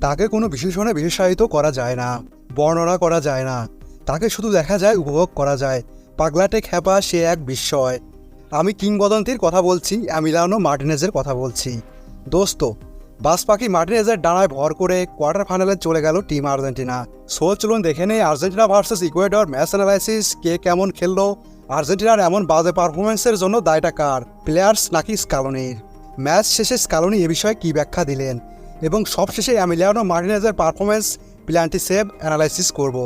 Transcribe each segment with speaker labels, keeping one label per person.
Speaker 1: তাকে কোনো বিশেষণে বিশেষায়িত করা যায় না, বর্ণনা করা যায় না। তাকে শুধু দেখা যায়, উপভোগ করা যায়। পাগলাটে খ্যাপা, সে এক বিস্ময়। আমি কিংবদন্তির কথা বলছি, এমিলিয়ানো মার্টিনেজের কথা বলছি। দোস্ত, বাস পাখি মার্টিনেজের ডানায় ভর করে কোয়ার্টার ফাইনালে চলে গেল টিম আর্জেন্টিনা। সো চলুন দেখে নেই Argentina versus Ecuador match analysis. কে কেমন খেললো, আর্জেন্টিনার এমন বাজে পারফরমেন্সের জন্য দায়টা কার, প্লেয়ার্স নাকি স্কালোনির? ম্যাচ শেষে স্কালোনি এ বিষয়ে কী ব্যাখ্যা দিলেন, এবং সবশেষে এমিলিয়ানো মার্টিনেজের পারফরমেন্স, প্ল্যান্টি সেভ অ্যানালাইসিস করব।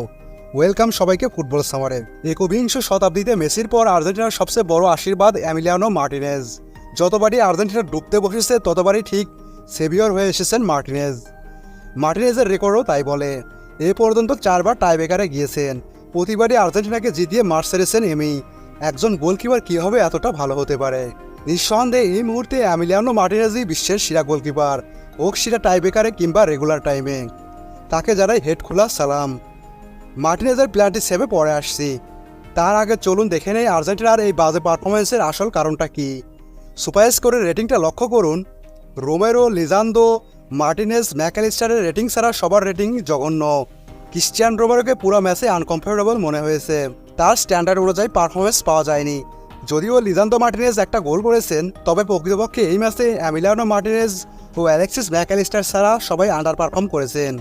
Speaker 1: ওয়েলকাম সবাইকে ফুটবল সামারে। একবিংশ শতাব্দীতে মেসির পর আর্জেন্টিনার সবচেয়ে বড় আশীর্বাদ এমিলিয়ানো মার্টিনেজ। যতবারই আর্জেন্টিনা ডুবতে বসেছে ততবারই ঠিক সেভিয়র হয়ে এসেছেন মার্টিনেজ। মার্টিনেজের রেকর্ডও তাই বলে। এ পর্যন্ত 4 বার টাইব্রেকারে গিয়েছেন। প্রতিবারই আর্জেন্টিনাকে জিতিয়ে মাঠ সেরেছেন এমি। একজন গোলকিপার কীভাবে এতটা ভালো হতে পারে? নিঃসন্দেহে এই মুহূর্তে এমিলিয়ানো মার্টিনেজই বিশ্বের সেরা গোলকিপার, হোক সেটা টাইব্রেকারে কিংবা রেগুলার টাইমে। তাকে যারাই হেড খোলা সালাম। মার্টিনেজের প্ল্যান্টি সেভে পরে আসছি। তার আগে চলুন দেখে নেই আর্জেন্টিনার এই বাজে পারফরমেন্সের আসল কারণটা কী। সুপার স্কোরের রেটিংটা লক্ষ্য করুন। রোমেরো, লিজান্দো, মার্টিনেজ, ম্যাকঅ্যালিস্টারের রেটিং ছাড়া সবার রেটিং জঘন্য। ক্রিশ্চিয়ান রোমেরোকে পুরো ম্যাচে আনকমফোর্টেবল মনে হয়েছে। তার স্ট্যান্ডার্ড অনুযায়ী পারফরমেন্স পাওয়া যায়নি। যদিও লিজান্দো মার্টিনেজ একটা গোল করেছেন, তবে প্রকৃতপক্ষে এই ম্যাচে এমিলিয়ানো মার্টিনেজ ও অ্যালেক্সিস ম্যাকঅ্যালিস্টার ছাড়া সবাই আন্ডার পারফর্ম করেছেন।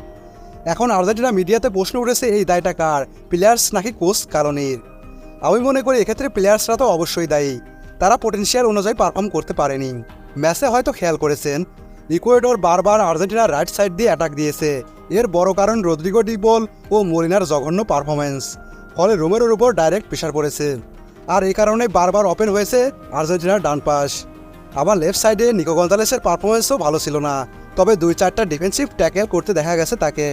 Speaker 1: এখন আর্জেন্টিনা মিডিয়াতে প্রশ্ন উঠেছে, এই দায়টা কার, প্লেয়ার্স নাকি কোচ স্কালোনির? আমি মনে করি এক্ষেত্রে প্লেয়ার্সরা তো অবশ্যই দায়ী। তারা পোটেনশিয়াল অনুযায়ী পারফর্ম করতে পারেনি। ম্যাচে হয়তো খেয়াল করেছেন ইকুয়েডর বারবার আর্জেন্টিনার রাইট সাইড দিয়ে অ্যাটাক দিয়েছে। এর বড় কারণ রদ্রিগো ডি পল ও মলিনার জঘন্য পারফরমেন্স। ফলে রোমেরোর উপর ডাইরেক্ট প্রেশার পড়েছে, আর এই কারণে বারবার ওপেন হয়েছে আর্জেন্টিনার ডান পাশ। আবার লেফট সাইডে নিকো গঞ্জালেসের পারফরমেন্সও ভালো ছিল না, তবে 2-4টা ডিফেন্সিভ ট্যাকেল করতে দেখা গেছে তাকে।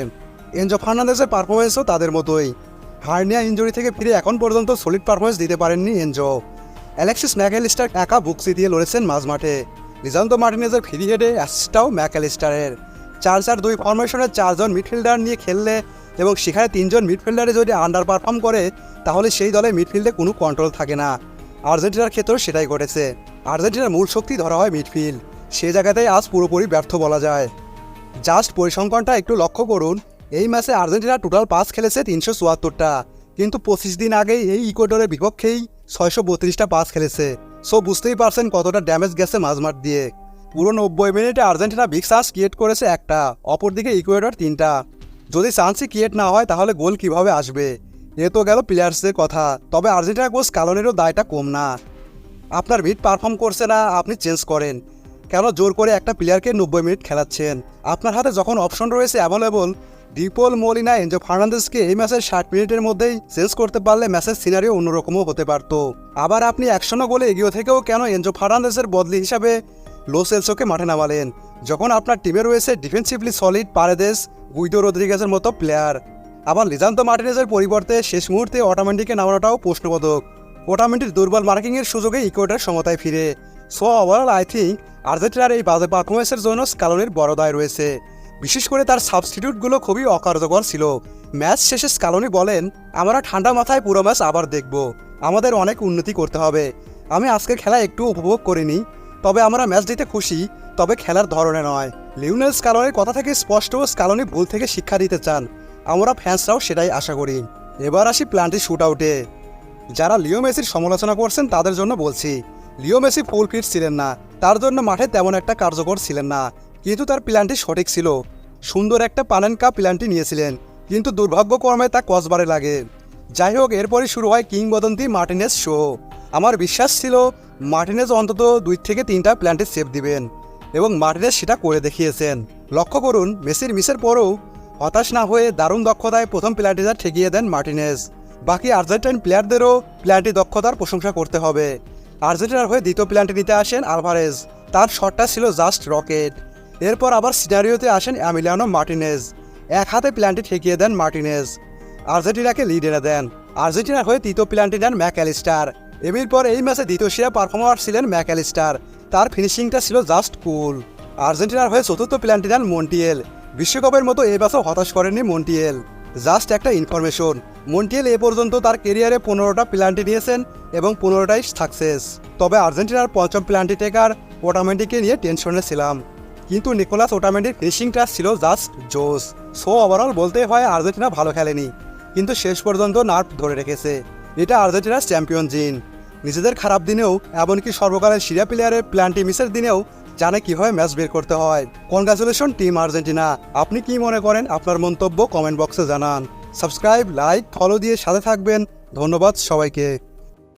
Speaker 1: এনজো ফার্নান্দেজের পারফরমেন্সও তাদের মতোই। হার্নিয়া ইনজুরি থেকে ফিরে এখন পর্যন্ত সলিড পারফরমেন্স দিতে পারেননি এনজো। অ্যালেক্সিস ম্যাকঅ্যালিস্টার একা বুকসি দিয়ে লড়েছেন মাঝমাঠে। লিজান্দো মার্টিনেজের ফ্রি হেডে অ্যাসিস্টটাও ম্যাকঅ্যালিস্টারের। 4-4-2 ফরমেশনে 4 জন মিডফিল্ডার নিয়ে খেললে এবং সেখানে 3 জন মিডফিল্ডারে যদি আন্ডার পারফর্ম করে, তাহলে সেই দলে মিডফিল্ডে কোনো কন্ট্রোল থাকে না। আর্জেন্টিনার ক্ষেত্রেও সেটাই ঘটেছে। আর্জেন্টিনার মূল শক্তি ধরা হয় মিডফিল্ড, সে জায়গাতেই আজ পুরোপুরি ব্যর্থ বলা যায়। জাস্ট পরিসংখ্যানটা একটু লক্ষ্য করুন। এই ম্যাচে আর্জেন্টিনা টোটাল পাস খেলেছে 374টা, কিন্তু 25 দিন আগেই এই ইকুয়েডরের বিপক্ষেই 632টা পাস খেলেছে। সো বুঝতেই পারছেন কতটা ড্যামেজ গেছে মাঝমাঠ দিয়ে। পুরো 90 মিনিটে আর্জেন্টিনা বিগ চান্স ক্রিয়েট করেছে একটা, অপরদিকে ইকুয়েডর 3টা। যদি চান্সই ক্রিয়েট না হয় তাহলে গোল কিভাবে আসবে? এ তো গেল প্লেয়ার্সদের কথা, তবে আর্জেন্টিনা কোচ স্কালোনিরও দায়টা কম না। আপনার মিড পারফর্ম করছে না, আপনি চেঞ্জ করেন। কেন জোর করে একটা প্লেয়ারকে 90 মিনিট খেলাচ্ছেন? আপনার হাতে যখন অপশন রয়েছে অ্যাভেলেবল, ডিপল, মলিনা, এনজো ফার্নান্দেজকে এই ম্যাচের 60 মিনিটের মধ্যেই চেঞ্জ করতে পারলে ম্যাচের সিনারিও অন্যরকমও হতে পারত। আবার আপনি 100 গোলে এগিয়ে থেকেও কেন এনজো ফার্নান্দেজের বদলি হিসাবে লো সেলসোকে মাঠে নামালেন, যখন আপনার টিমে রয়েছে ডিফেন্সিভলি সলিড পারেদেস, গুইদো রদ্রিগেজের মতো প্লেয়ার? আবার লিজান্দো মার্টিনেজের পরিবর্তে শেষ মুহূর্তে অটামেন্ডিকে নামানোটাও প্রশ্নবোধক। অটামেন্ডির দুর্বল মার্কিংয়ের সুযোগে ইকুয়েডর সমতায় ফিরে। সো ওভারঅল আই থিঙ্ক আর্জেন্টিনার এই বাজে পারফরমেন্সের জন্য স্কালোনির বড় দায় রয়েছে। বিশেষ করে তার সাবস্টিটিউটগুলো খুবই অকার্যকর ছিল। ম্যাচ শেষে স্কালোনি বলেন, আমরা ঠান্ডা মাথায় পুরো ম্যাচ আবার দেখব, আমাদের অনেক উন্নতি করতে হবে। আমি আজকের খেলা একটু উপভোগ করিনি, তবে আমরা ম্যাচ দিতে খুশি, তবে খেলার ধরনে নয়। লিওনেল স্কালোনির কথা থেকে স্পষ্ট, স্কালোনি ভুল থেকে শিক্ষা দিতে চান। আমরা ফ্যান্সরাও সেটাই আশা করি। এবার আসি প্ল্যান্টি শুট আউটে। যারা লিও মেসির সমালোচনা করছেন তাদের জন্য বলছি, লিও মেসি ফুল ফিট ছিলেন না, তার জন্য মাঠে তেমন একটা কার্যকর ছিলেন না, কিন্তু তার প্ল্যানটি সঠিক ছিল। সুন্দর একটা পানেনকা প্ল্যানটি নিয়েছিলেন, কিন্তু দুর্ভাগ্যক্রমে তা কসবারে লাগে। যাই হোক, এরপরই শুরু হয় কিংবদন্তি মার্টিনেজ শো। আমার বিশ্বাস ছিল মার্টিনেজ অন্তত 2 থেকে 3টা প্ল্যান্টি সেভ দিবেন, এবং মার্টিনেজ সেটা করে দেখিয়েছেন। লক্ষ্য করুন, মেসির মিসের পরেও হতাশ না হয়ে দারুণ দক্ষতায় প্রথম প্ল্যান্টিটা ঠেকিয়ে দেন মার্টিনেজ। বাকি আর্জেন্টাইন প্লেয়ারদেরও প্ল্যান্টি দক্ষতার প্রশংসা করতে হবে। আর্জেন্টিনার হয়ে দ্বিতীয় প্ল্যান্টি নিতে আসেন আলভারেজ, তার শটটা ছিল জাস্ট রকেট। এরপর আবার সিনারিওতে আসেন এমিলিয়ানো মার্টিনেজ, এক হাতে প্ল্যান্টি ঠেকিয়ে দেন মার্টিনেজ, আর্জেন্টিনাকে লিড এনে দেন। আর্জেন্টিনার হয়ে তৃতীয় প্ল্যান্টি নেন ম্যাকঅ্যালিস্টার। এরপর এই ম্যাচে দ্বিতীয় সেরা পারফর্মার ছিলেন ম্যাকঅ্যালিস্টার, তার ফিনিশিংটা ছিল জাস্ট কুল। আর্জেন্টিনার হয়ে চতুর্থ প্ল্যান্টি নেন মন্টিয়েল। বিশ্বকাপের মতো এই ম্যাচও হতাশ করেননি মন্টিয়েল। জাস্ট একটা ইনফরমেশন, মন্টিয়েল এ পর্যন্ত তার কেরিয়ারে 15টা প্ল্যান্টি নিয়েছেন এবং 15টাই সাকসেস। তবে আর্জেন্টিনার পঞ্চম প্ল্যান্টি টেকার ওটামেন্টিকে নিয়ে টেনশনে ছিলাম, কিন্তু নিকোলাস ওটামেন্ডির ফিনিশিং টাচ ছিল জাস্ট জোস। সো ওভারঅল বলতে হয় আর্জেন্টিনা ভালো খেলেনি, কিন্তু শেষ পর্যন্ত নার্ভ ধরে রেখেছে। এটা আর্জেন্টিনার চ্যাম্পিয়ন জিন। নিজেদের খারাপ দিনেও, এমনকি সর্বকালের সেরা প্লেয়ারের প্ল্যান্টি মিসের দিনেও জানে কীভাবে ম্যাচ বের করতে হয়। Congratulation team Argentina. আপনি কি মনে করেন? আপনার মন্তব্য কমেন্ট বক্সে জানান। সাবস্ক্রাইব, লাইক, ফলো দিয়ে সাথে থাকবেন। ধন্যবাদ সবাইকে।